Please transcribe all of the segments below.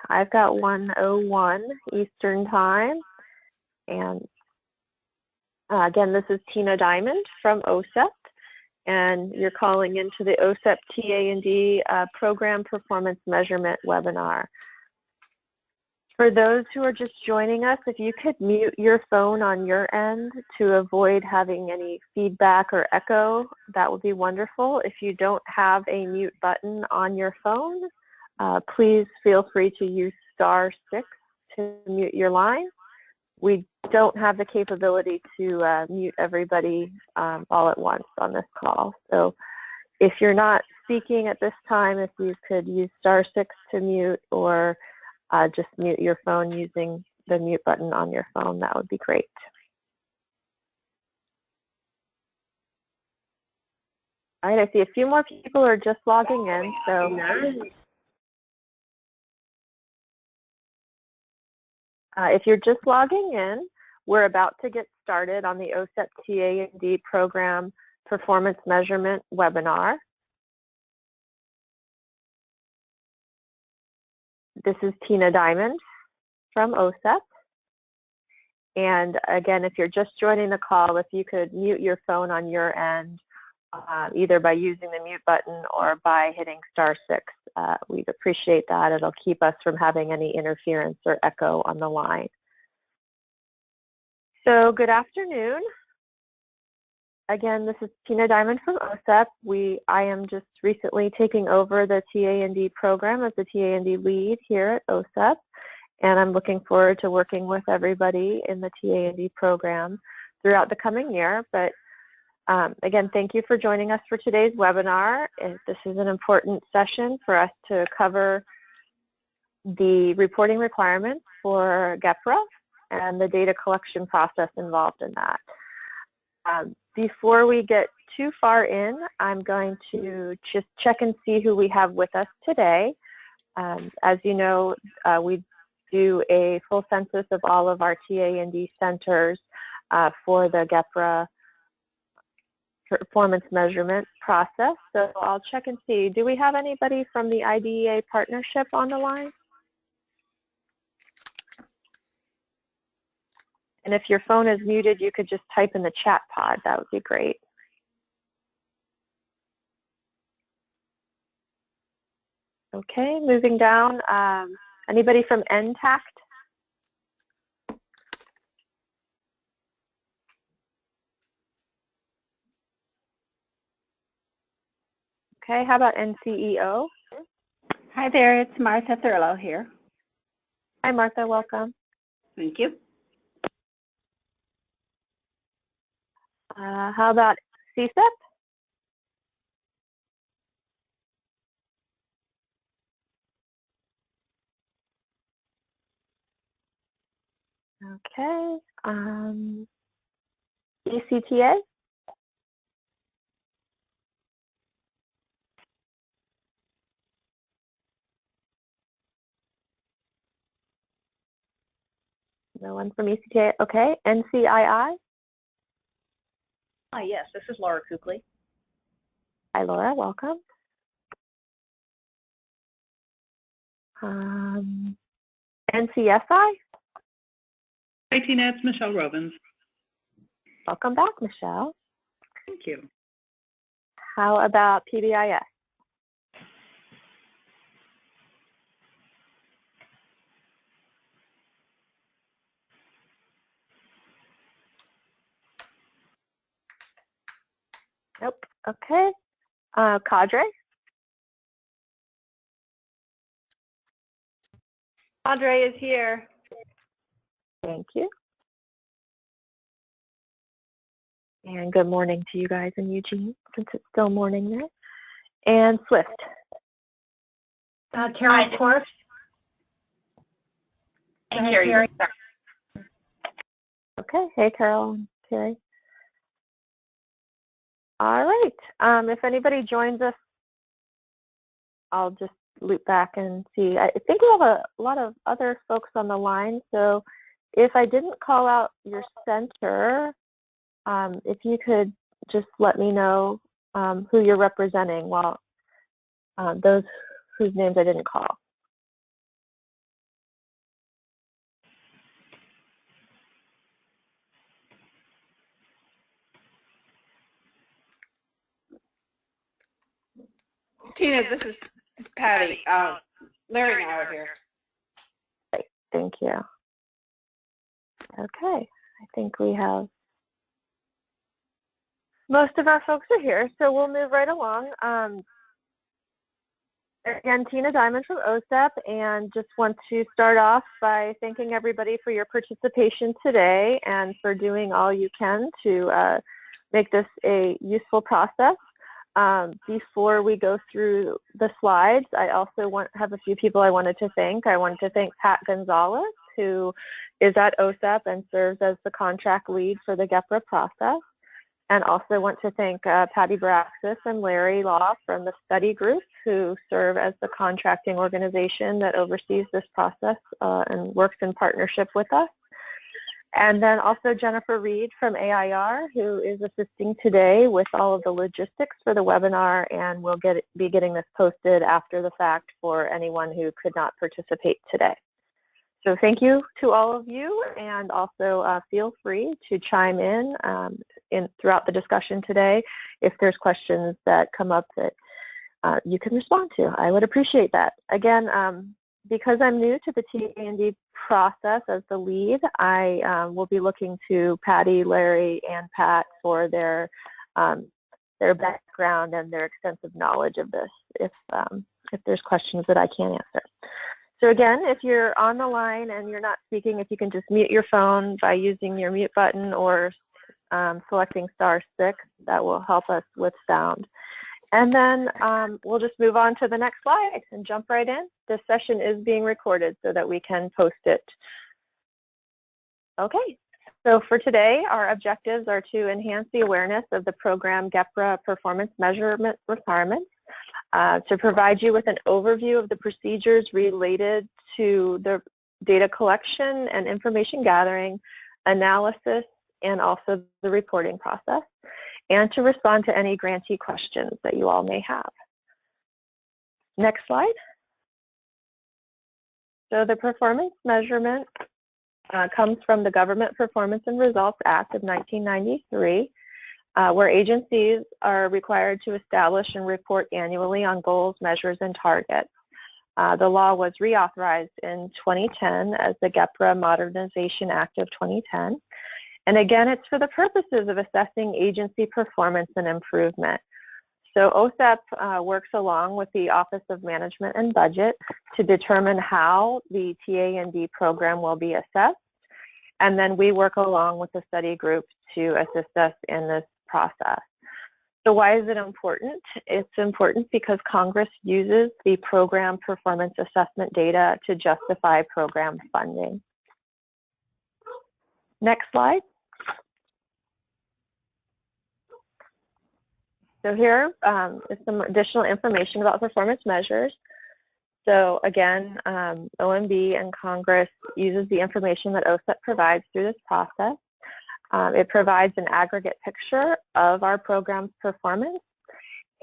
I've got 1:01 Eastern Time. And again, this is Tina Diamond from OSEP. And you're calling into the OSEP TA&D Program Performance Measurement webinar. For those who are just joining us, if you could mute your phone on your end to avoid having any feedback or echo, that would be wonderful. If you don't have a mute button on your phone, please feel free to use *6 to mute your line. We don't have the capability to mute everybody all at once on this call. So if you're not speaking at this time, if you could use *6 to mute, or just mute your phone using the mute button on your phone, that would be great. All right, I see a few more people are just logging in, so if you're just logging in, we're about to get started on the OSEP TA&D Program Performance Measurement webinar. This is Tina Diamond from OSEP. And again, if you're just joining the call, if you could mute your phone on your end, either by using the mute button or by hitting *6, we'd appreciate that. It'll keep us from having any interference or echo on the line. So good afternoon. Again, this is Tina Diamond from OSEP. I am just recently taking over the TA&D program as the TA&D lead here at OSEP, and I'm looking forward to working with everybody in the TA&D program throughout the coming year. But again, thank you for joining us for today's webinar. This is an important session for us to cover the reporting requirements for GEPRA and the data collection process involved in that. Before we get too far in, I'm going to just check and see who we have with us today. As you know, we do a full census of all of our TA&D centers for the GEPRA performance measurement process. So I'll check and see. Do we have anybody from the IDEA partnership on the line? And if your phone is muted, you could just type in the chat pod. That would be great. Okay, moving down. Anybody from NTACT? Okay, how about NCEO? Hi there, it's Martha Thurlow here. Hi Martha, welcome. Thank you. How about CSIP? Okay. ECTA? No one from ECTA. Okay. NCII? Hi, yes, this is Laura Kukley. Hi, Laura. Welcome. NCSI? Hi, Tina. It's Michelle Robins. Welcome back, Michelle. Thank you. How about PBIS? Nope. Okay. Cadre? Cadre is here. Thank you. And good morning to you guys in Eugene, since it's still morning there. And Swift. Carol Course. And Carrie. Okay. Hey, Carol and Carrie. All right. If anybody joins us, I'll just loop back and see. I think we have a lot of other folks on the line, so if I didn't call out your center, if you could just let me know who you're representing, well, those whose names I didn't call. Tina, this is Patty. Larry and I are here. Great, thank you. Okay, I think we have most of our folks are here, so we'll move right along. Again, Tina Diamond from OSEP, and just want to start off by thanking everybody for your participation today and for doing all you can to make this a useful process. Before we go through the slides, I also have a few people I wanted to thank. I wanted to thank Pat Gonzalez, who is at OSEP and serves as the contract lead for the GEPRA process. And also want to thank Patty Baraxis and Larry Law from the study group, who serve as the contracting organization that oversees this process and works in partnership with us. And then also Jennifer Reed from AIR, who is assisting today with all of the logistics for the webinar, and will be getting this posted after the fact for anyone who could not participate today. So thank you to all of you, and also feel free to chime in throughout the discussion today if there's questions that come up that you can respond to. I would appreciate that. Again, because I'm new to the TA&D process as the lead, I will be looking to Patty, Larry, and Pat for their background and their extensive knowledge of this if there's questions that I can't answer. So again, if you're on the line and you're not speaking, if you can just mute your phone by using your mute button or selecting *6, that will help us with sound. And then we'll just move on to the next slide and jump right in. This session is being recorded so that we can post it. Okay, so for today, our objectives are to enhance the awareness of the program GEPRA performance measurement requirements, to provide you with an overview of the procedures related to the data collection and information gathering, analysis, and also the reporting process, and to respond to any grantee questions that you all may have. Next slide. So the performance measurement comes from the Government Performance and Results Act of 1993, where agencies are required to establish and report annually on goals, measures, and targets. The law was reauthorized in 2010 as the GEPRA Modernization Act of 2010. And again, it's for the purposes of assessing agency performance and improvement. So OSEP works along with the Office of Management and Budget to determine how the TA&D program will be assessed. And then we work along with the study group to assist us in this process. So why is it important? It's important because Congress uses the program performance assessment data to justify program funding. Next slide. So here is some additional information about performance measures. So again, OMB and Congress uses the information that OSEP provides through this process. It provides an aggregate picture of our program's performance,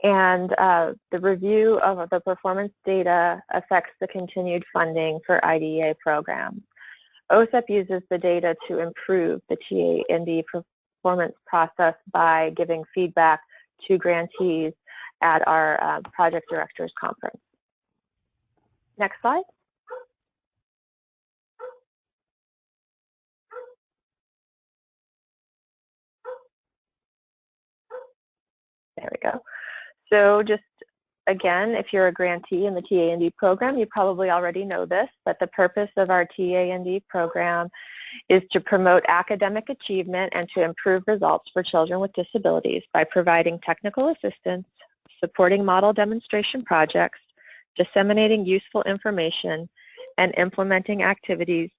and the review of the performance data affects the continued funding for IDEA programs. OSEP uses the data to improve the TA&D performance process by giving feedback to grantees at our Project Directors Conference. Next slide. There we go. So just again, if you're a grantee in the TA&D program, you probably already know this, but the purpose of our TA&D program is to promote academic achievement and to improve results for children with disabilities by providing technical assistance, supporting model demonstration projects, disseminating useful information, and implementing activities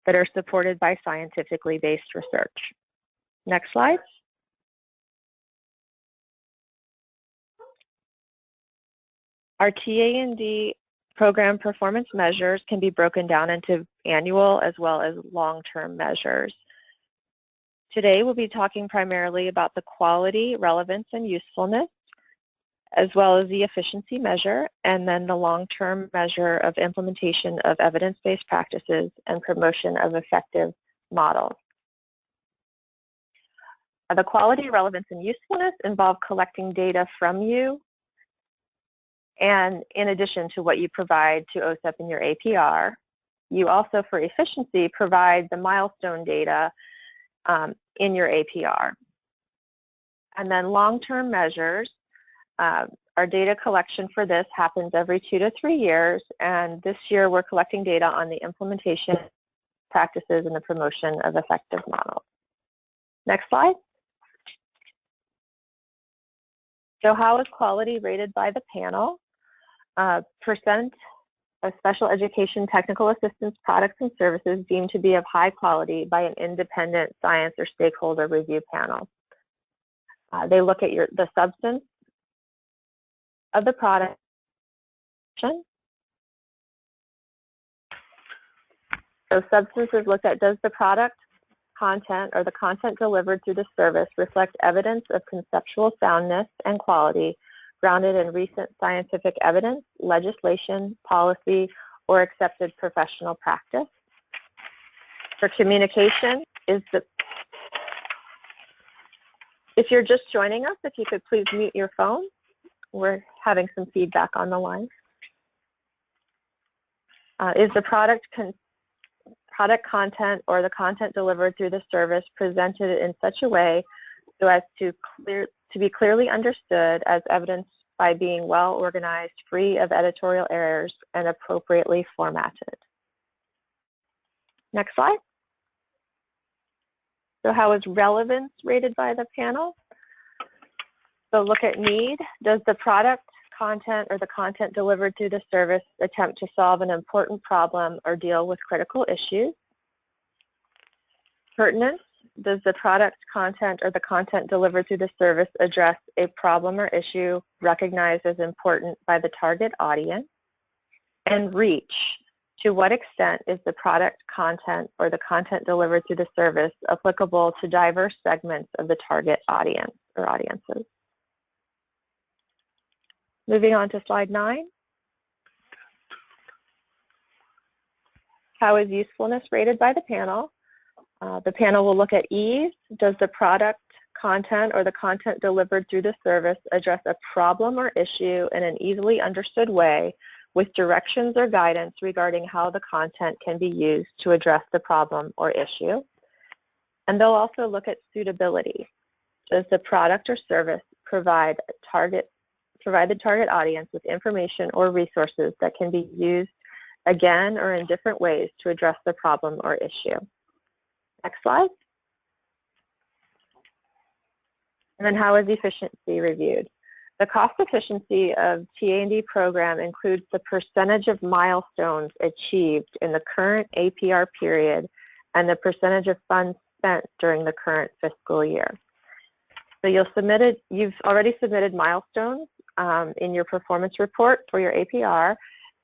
that are supported by scientifically based research. Next slide. Our TA&D program performance measures can be broken down into annual as well as long-term measures. Today we'll be talking primarily about the quality, relevance, and usefulness, as well as the efficiency measure, and then the long-term measure of implementation of evidence-based practices and promotion of effective models. The quality, relevance, and usefulness involve collecting data from you And in addition to what you provide to OSEP in your APR, you also, for efficiency, provide the milestone data in your APR. And then long-term measures, our data collection for this happens every 2 to 3 years, and this year we're collecting data on the implementation practices and the promotion of effective models. Next slide. So how is quality rated by the panel? Percent of special education technical assistance products and services deemed to be of high quality by an independent science or stakeholder review panel. They look at the substance of the product. So substance is looked at, does the product content or the content delivered through the service reflect evidence of conceptual soundness and quality grounded in recent scientific evidence, legislation, policy, or accepted professional practice? For communication, if you're just joining us, if you could please mute your phone. We're having some feedback on the line. Is the product content or the content delivered through the service presented in such a way so as to be clearly understood as evidenced by being well organized, free of editorial errors, and appropriately formatted? Next slide. So how is relevance rated by the panel? So look at need. Does the product content or the content delivered through the service attempt to solve an important problem or deal with critical issues? Pertinence. Does the product content or the content delivered through the service address a problem or issue recognized as important by the target audience? And reach. To what extent is the product content or the content delivered through the service applicable to diverse segments of the target audience or audiences? Moving on to slide 9. How is usefulness rated by the panel? The panel will look at ease. Does the product content or the content delivered through the service address a problem or issue in an easily understood way with directions or guidance regarding how the content can be used to address the problem or issue? And they'll also look at suitability. Does the product or service provide the target audience with information or resources that can be used again or in different ways to address the problem or issue? Next slide. And then how is efficiency reviewed? The cost efficiency of TA&D program includes the percentage of milestones achieved in the current APR period and the percentage of funds spent during the current fiscal year. So you've already submitted milestones in your performance report for your APR,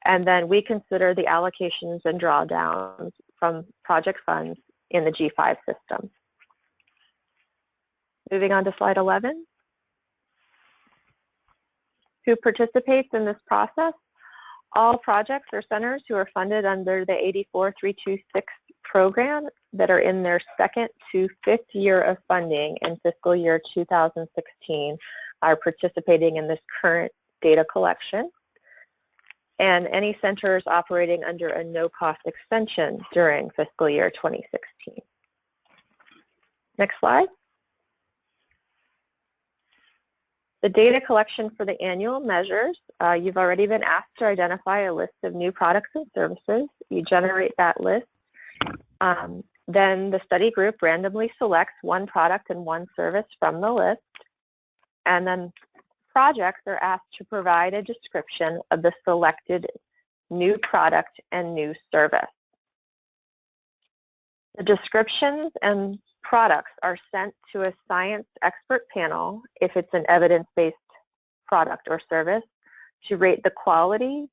and then we consider the allocations and drawdowns from project funds in the G5 system. Moving on to slide 11. Who participates in this process? All projects or centers who are funded under the 84326 program that are in their 2nd to 5th year of funding in fiscal year 2016 are participating in this current data collection. And any centers operating under a no-cost extension during fiscal year 2016. Next slide. The data collection for the annual measures, you've already been asked to identify a list of new products and services. You generate that list. Then the study group randomly selects one product and one service from the list. And then projects are asked to provide a description of the selected new product and new service. The descriptions and products are sent to a science expert panel if it's an evidence-based product or service to rate the quality,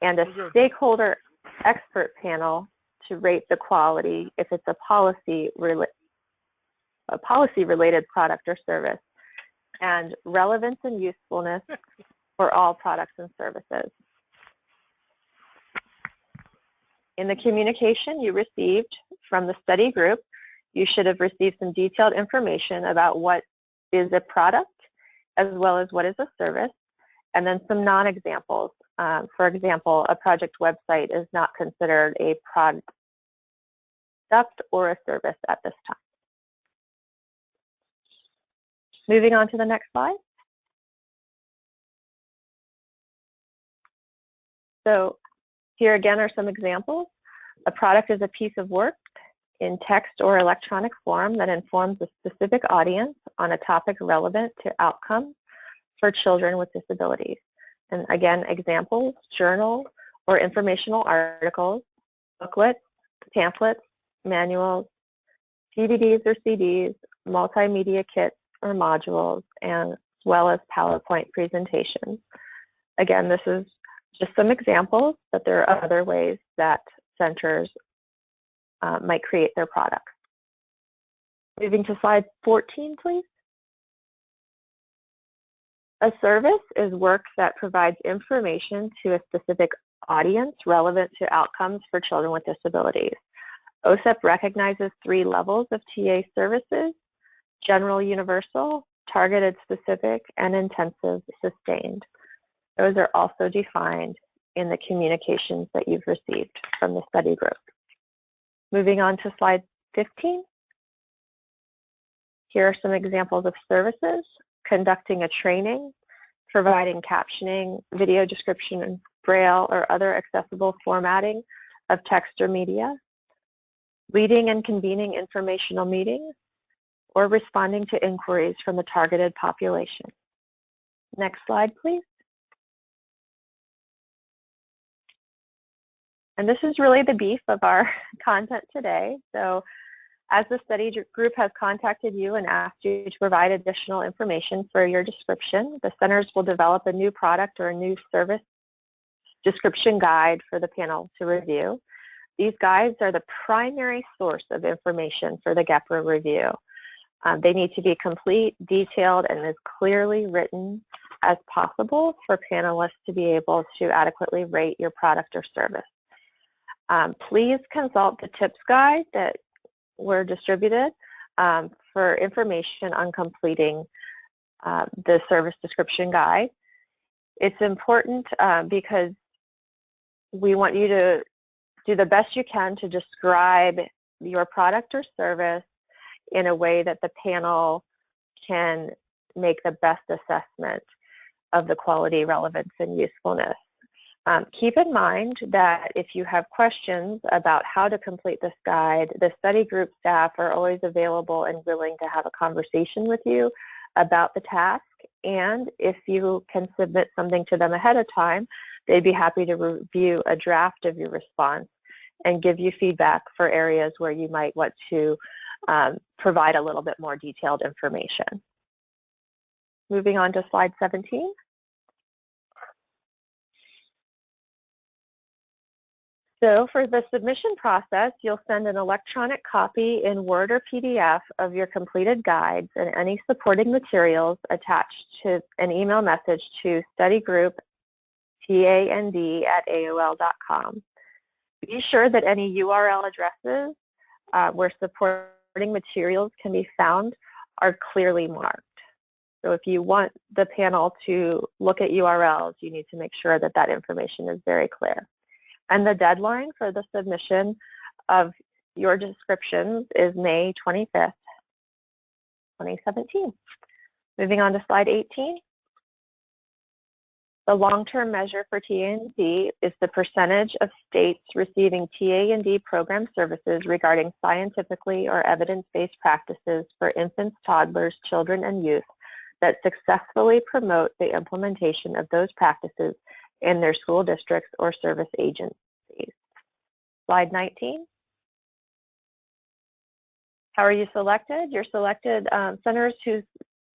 and a stakeholder expert panel to rate the quality if it's a policy-related product or service, and relevance and usefulness for all products and services. In the communication you received from the study group, you should have received some detailed information about what is a product as well as what is a service, And then some non-examples. For example, a project website is not considered a product or a service at this time. Moving on to the next slide. So here again are some examples. A product is a piece of work in text or electronic form that informs a specific audience on a topic relevant to outcomes for children with disabilities. And again, examples, journals or informational articles, booklets, pamphlets, manuals, DVDs or CDs, multimedia kits or modules, and as well as PowerPoint presentations. Again, this is just some examples, but there are other ways that centers might create their products. Moving to slide 14, please. A service is work that provides information to a specific audience relevant to outcomes for children with disabilities. OSEP recognizes 3 levels of TA services: general universal, targeted specific, and intensive sustained. Those are also defined in the communications that you've received from the study group. Moving on to slide 15. Here are some examples of services: conducting a training, providing captioning, video description, braille, or other accessible formatting of text or media, leading and convening informational meetings, or responding to inquiries from the targeted population. Next slide, please. And this is really the beef of our content today. So as the study group has contacted you and asked you to provide additional information for your description, the centers will develop a new product or a new service description guide for the panel to review. These guides are the primary source of information for the GEPRA review. They need to be complete, detailed, and as clearly written as possible for panelists to be able to adequately rate your product or service. Please consult the tips guide that were distributed for information on completing the service description guide. It's important because we want you to do the best you can to describe your product or service in a way that the panel can make the best assessment of the quality, relevance, and usefulness. Keep in mind that if you have questions about how to complete this guide, the study group staff are always available and willing to have a conversation with you about the task. And if you can submit something to them ahead of time, they'd be happy to review a draft of your response and give you feedback for areas where you might want to provide a little bit more detailed information. Moving on to slide 17. So for the submission process, you'll send an electronic copy in Word or PDF of your completed guides and any supporting materials attached to an email message to studygroup@TA&D@AOL.com. Be sure that any URL addresses where supporting materials can be found are clearly marked. So if you want the panel to look at URLs, you need to make sure that that information is very clear. And the deadline for the submission of your descriptions is May 25th, 2017. Moving on to slide 18. The long-term measure for TA&D is the percentage of states receiving TA&D program services regarding scientifically or evidence-based practices for infants, toddlers, children, and youth that successfully promote the implementation of those practices in their school districts or service agencies. Slide 19. How are you selected? You're selected centers who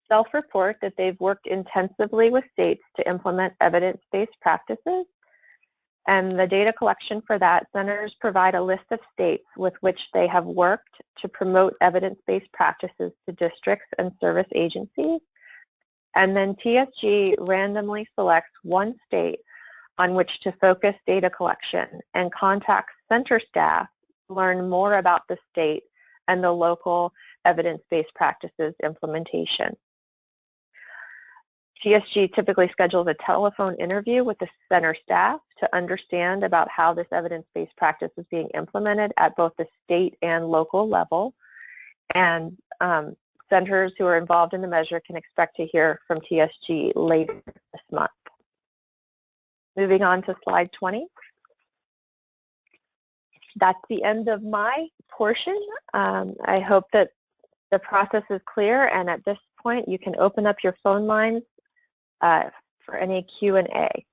self-report that they've worked intensively with states to implement evidence-based practices. And the data collection for that, centers provide a list of states with which they have worked to promote evidence-based practices to districts and service agencies. And then TSG randomly selects one state on which to focus data collection and contacts center staff to learn more about the state and the local evidence-based practices implementation. TSG typically schedules a telephone interview with the center staff to understand about how this evidence-based practice is being implemented at both the state and local level. And centers who are involved in the measure can expect to hear from TSG later this month. Moving on to slide 20. That's the end of my portion. I hope that the process is clear, and at this point you can open up your phone lines for any Q&A.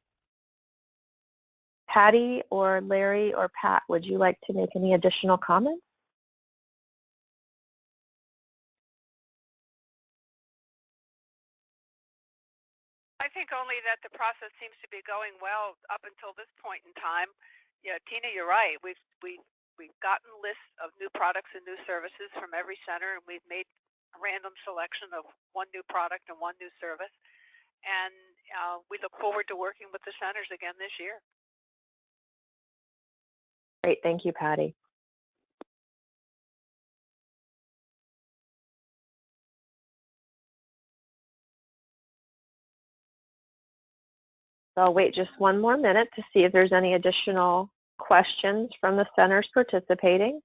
Patty or Larry or Pat, would you like to make any additional comments? I think only that the process seems to be going well up until this point in time. Yeah, Tina, you're right. We've gotten lists of new products and new services from every center, and we've made a random selection of one new product and one new service. And we look forward to working with the centers again this year. Great, thank you, Patty. So I'll wait just one more minute to see if there's any additional questions from the centers participating.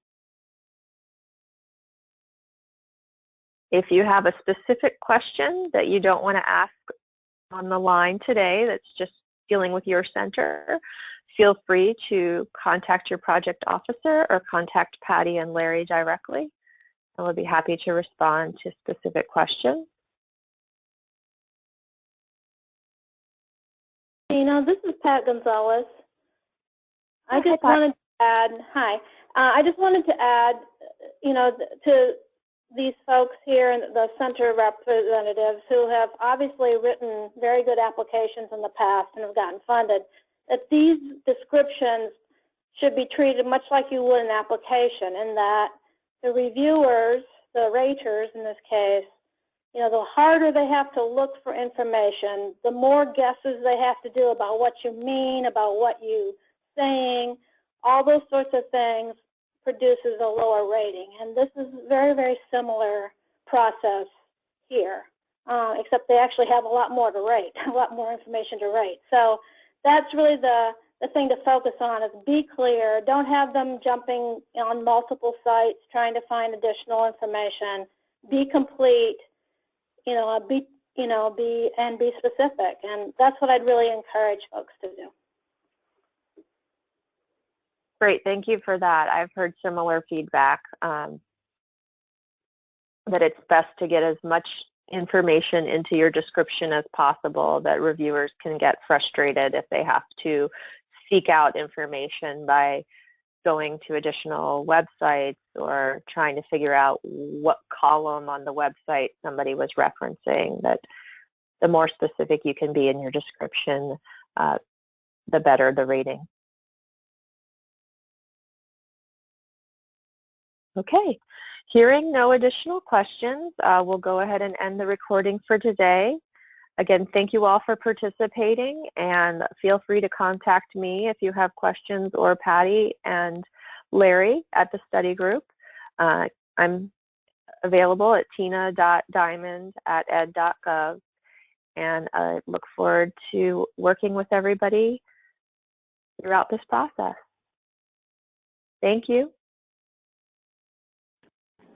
If you have a specific question that you don't want to ask on the line today that's just dealing with your center, feel free to contact your project officer or contact Patty and Larry directly, and we'll be happy to respond to specific questions. Tina, this is Pat Gonzalez. I just wanted to add, I just wanted to add, to these folks here and the center representatives who have obviously written very good applications in the past and have gotten funded, that these descriptions should be treated much like you would an application, in that the reviewers, the raters in this case, the harder they have to look for information, the more guesses they have to do about what you mean, about what you're saying, all those sorts of things produces a lower rating. And this is a very, very similar process here, except they actually have a lot more to rate, a lot more information to rate. So that's really the thing to focus on, is be clear. Don't have them jumping on multiple sites trying to find additional information. Be complete. Be specific, and that's what I'd really encourage folks to do. Great, thank you for that. I've heard similar feedback that it's best to get as much information into your description as possible, that reviewers can get frustrated if they have to seek out information by going to additional websites or trying to figure out what column on the website somebody was referencing. That the more specific you can be in your description, the better the rating. Okay, hearing no additional questions, we'll go ahead and end the recording for today. Again, thank you all for participating, and feel free to contact me if you have questions, or Patty and Larry at the study group. I'm available at tina.diamond@ed.gov, and I look forward to working with everybody throughout this process. Thank you.